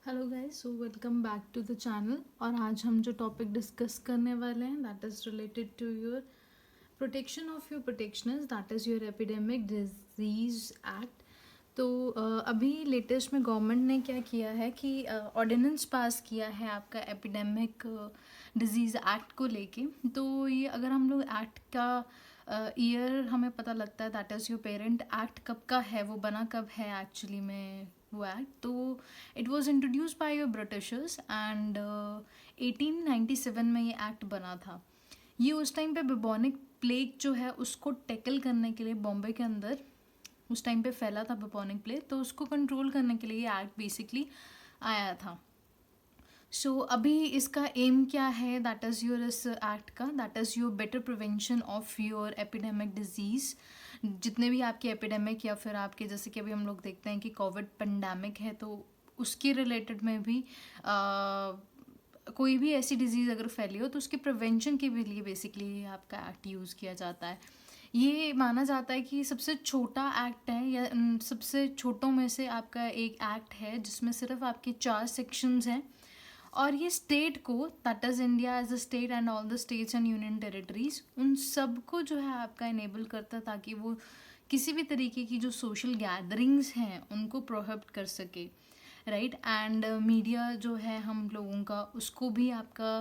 Hello guys, so welcome back to the channel. और आज हम जो टॉपिक डिस्कस करने वाले हैं that is related to your protection of your protectioners, that is your epidemic disease act. तो अभी लेटेस्ट में गवर्नमेंट ने क्या किया है कि ऑर्डिनेंस पास किया है आपका एपिडेमिक डिजीज़ एक्ट को लेके। तो ये अगर हम लोग एक्ट का ईयर हमें पता लगता है that is your parent act कब का है, वो बना कब है एक्चुअली में वो एक्ट। तो it was introduce by your Britishers and 1897 में ये एक्ट बना था। ये उस टाइम पे बिबोनिक प्लेग जो है उसको टैकल करने के लिए बॉम्बे के अंदर उस टाइम पे फैला था बिबोनिक प्लेग, तो उसको कंट्रोल करने के लिए ये एक्ट बेसिकली आया था। अभी इसका एम क्या है, दैट इज़ योर इस एक्ट का, that is your better prevention of your epidemic disease. जितने भी आपके एपिडेमिक या फिर आपके जैसे कि अभी हम लोग देखते हैं कि कोविड पेंडेमिक है, तो उसके रिलेटेड में भी कोई भी ऐसी डिजीज़ अगर फैली हो तो उसके प्रिवेंशन के भी लिए बेसिकली आपका एक्ट यूज़ किया जाता है। ये माना जाता है कि सबसे छोटा एक्ट है या सबसे छोटों में से आपका एक एक्ट है जिसमें सिर्फ आपके 4 सेक्शंस हैं। और ये स्टेट को, that is India as a state and all the states and union territories, उन सब को जो है आपका इनेबल करता है ताकि वो किसी भी तरीके की जो सोशल गैदरिंग्स हैं उनको प्रोहिबिट कर सके, राइट। एंड मीडिया जो है हम लोगों का उसको भी आपका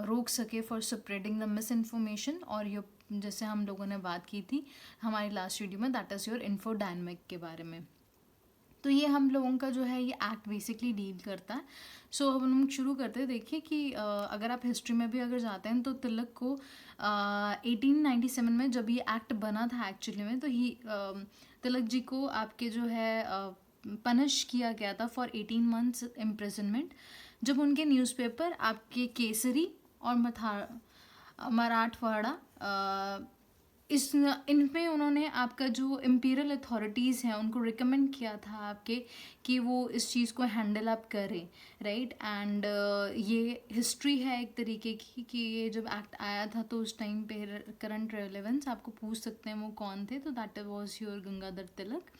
रोक सके for spreading the miss information. और ये जैसे हम लोगों ने बात की थी हमारी लास्ट वीडियो में, दैट इज़ योर इन्फोडायनेमिक के बारे में। तो ये हम लोगों का जो है ये एक्ट बेसिकली डील करता है। अब हम शुरू करते हैं। देखिए कि अगर आप हिस्ट्री में भी अगर जाते हैं तो तिलक को 1897 में जब ये एक्ट बना था एक्चुअली में, तो ही तिलक जी को आपके जो है पनिश किया गया था फॉर 18 मंथ्स इम्प्रिजनमेंट, जब उनके न्यूज़पेपर आपके केसरी और मराठवाड़ा इस इनमें उन्होंने आपका जो इम्पीरियल अथॉरिटीज़ हैं उनको रिकमेंड किया था आपके कि वो इस चीज़ को हैंडल अप करें, राइट। एंड ये हिस्ट्री है एक तरीके की कि ये जब एक्ट आया था तो उस टाइम पे करंट रेलेवेंस आपको पूछ सकते हैं वो कौन थे, तो that was your Gangadhar Tilak.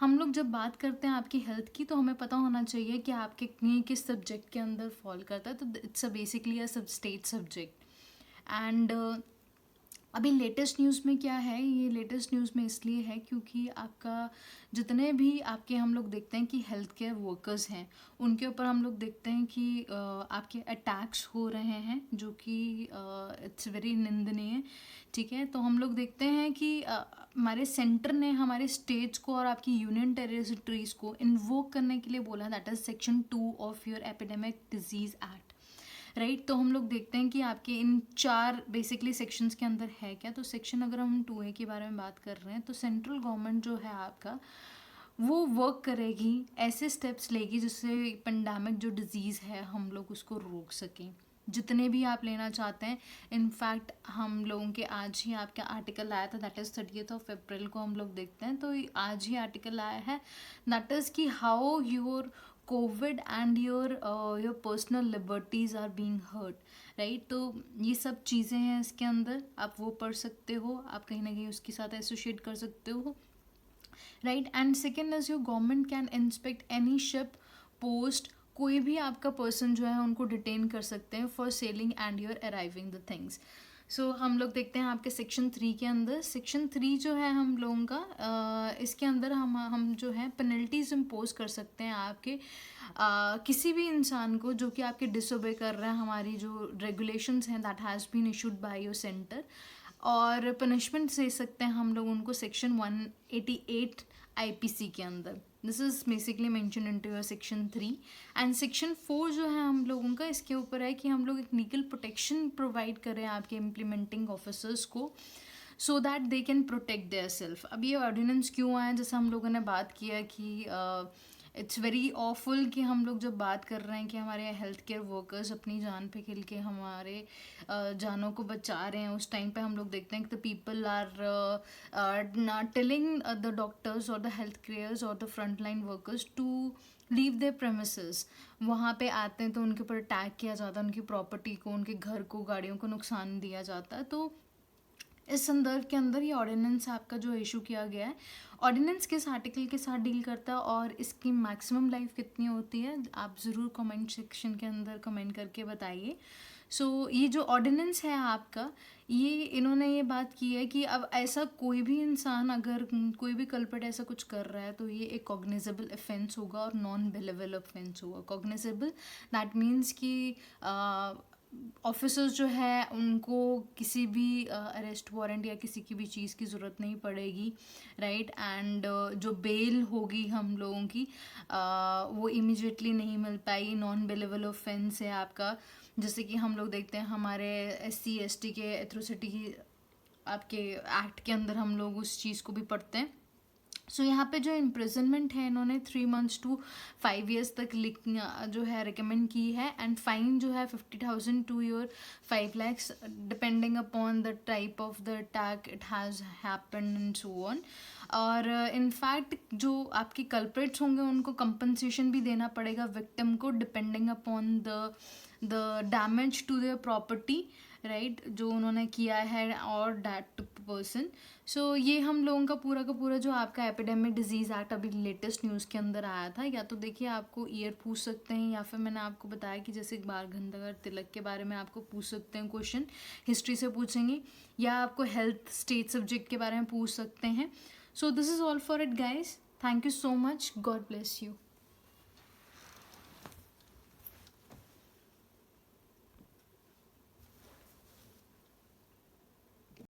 हम लोग जब बात करते हैं आपकी हेल्थ की तो हमें पता होना चाहिए कि आपके किस सब्जेक्ट के अंदर फॉल करता है। तो इट्स अ बेसिकली अ सब स्टेट सब्जेक्ट। एंड अभी लेटेस्ट न्यूज़ में क्या है, ये लेटेस्ट न्यूज़ में इसलिए है क्योंकि आपका जितने भी आपके हम लोग देखते हैं कि हेल्थ केयर वर्कर्स हैं उनके ऊपर हम लोग देखते हैं कि आपके अटैक्स हो रहे हैं, जो कि इट्स वेरी निंदनीय, ठीक है। तो हम लोग देखते हैं कि हमारे सेंटर ने हमारे स्टेट्स को और आपकी यूनियन टेरिटरीज़ को इन्वोक करने के लिए बोला, that is section 2 of your epidemic disease act, right. तो हम लोग देखते हैं कि आपके इन 4 बेसिकली सेक्शंस के अंदर है क्या। तो सेक्शन अगर हम 2A के बारे में बात कर रहे हैं तो सेंट्रल गवर्नमेंट जो है आपका वो वर्क करेगी, ऐसे स्टेप्स लेगी जिससे पेंडेमिक जो डिजीज़ है हम लोग उसको रोक सकें, जितने भी आप लेना चाहते हैं। इनफैक्ट हम लोगों के आज ही आपका आर्टिकल आया था, दैट इज़ 30 अप्रैल को हम लोग देखते हैं। तो आज ही आर्टिकल आया है, दैट इज़ कि how your COVID and your personal liberties are being hurt, right. तो ये सब चीज़ें हैं इसके अंदर, आप वो पढ़ सकते हो, आप कहीं ना कहीं उसके साथ एसोसिएट कर सकते हो, right. And second is your government can inspect any ship post, कोई भी आपका पर्सन जो है उनको डिटेन कर सकते हैं for selling and your arriving the things. हम लोग देखते हैं आपके सेक्शन 3 के अंदर, सेक्शन 3 जो है हम लोगों का इसके अंदर हम जो है पेनल्टीज इम्पोज कर सकते हैं आपके किसी भी इंसान को जो कि आपके डिसोबे कर रहा है हमारी जो रेगुलेशंस हैं that has been issued by your centre. और पनिशमेंट दे सकते हैं हम लोग उनको सेक्शन 188 आईपीसी के अंदर। This is basically mention into your section 3। And section 4 जो है हम लोगों का इसके ऊपर है कि हम लोग एक लीगल प्रोटेक्शन प्रोवाइड करें आपके इम्प्लीमेंटिंग ऑफिसर्स को, so that they can protect their self. अब ये ऑर्डिनेंस क्यों आया, जैसे हम लोगों ने बात किया कि इट्स वेरी ऑफुल कि हम लोग जब बात कर रहे हैं कि हमारे हेल्थ केयर वर्कर्स अपनी जान पे खेल के हमारे जानों को बचा रहे हैं, उस टाइम पे हम लोग देखते हैं कि the people are telling the doctors और द हेल्थ केयर्स और the front line workers to leave their premises. वहाँ पे आते हैं तो उनके ऊपर अटैक किया जाता है, उनकी प्रॉपर्टी को, उनके घर को, गाड़ियों को नुकसान दिया जाता है। तो इस संदर्भ के अंदर ये ऑर्डिनेंस आपका जो इशू किया गया है, ऑर्डिनेंस किस आर्टिकल के साथ डील करता है और इसकी मैक्सिमम लाइफ कितनी होती है, आप ज़रूर कमेंट सेक्शन के अंदर कमेंट करके बताइए। सो ये जो ऑर्डिनेंस है आपका, ये इन्होंने ये बात की है कि अब ऐसा कोई भी इंसान अगर कोई भी कल्प्रिट ऐसा कुछ कर रहा है तो ये एक कॉग्निजेबल ऑफेंस होगा और नॉन बेलेबल ऑफेंस होगा। कॉग्निजेबल दैट मीन्स कि ऑफिसर्स जो है उनको किसी भी अरेस्ट वारंट या किसी की भी चीज़ की ज़रूरत नहीं पड़ेगी, राइट। एंड जो बेल होगी हम लोगों की वो इमिजिएटली नहीं मिल पाई, नॉन बेलेबल ऑफेंस है आपका। जैसे कि हम लोग देखते हैं हमारे SC ST के एट्रोसिटी आपके एक्ट के अंदर हम लोग उस चीज़ को भी पढ़ते हैं। सो यहाँ पे जो इम्प्रिजनमेंट है इन्होंने 3 months to 5 years तक जो है रिकमेंड की है। एंड फाइन जो है 50,000 to your 5 lakhs depending upon the type of the attack it has happened and so on. और इनफैक्ट जो आपके कल्प्रिट्स होंगे उनको कंपनसेशन भी देना पड़ेगा विक्टिम को depending upon the damage to their property, right, जो उन्होंने किया है और दैट पर्सन। सो ये हम लोगों का पूरा जो आपका एपिडेमिक डिजीज़ एक्ट अभी लेटेस्ट न्यूज़ के अंदर आया था, या तो देखिए आपको ईयर पूछ सकते हैं या फिर मैंने आपको बताया कि जैसे बाल गंगाधर तिलक के बारे में आपको पूछ सकते हैं क्वेश्चन, हिस्ट्री से पूछेंगे, या आपको हेल्थ स्टेट सब्जेक्ट के बारे में पूछ सकते हैं। So this is all for it guys, thank you so much, God bless you.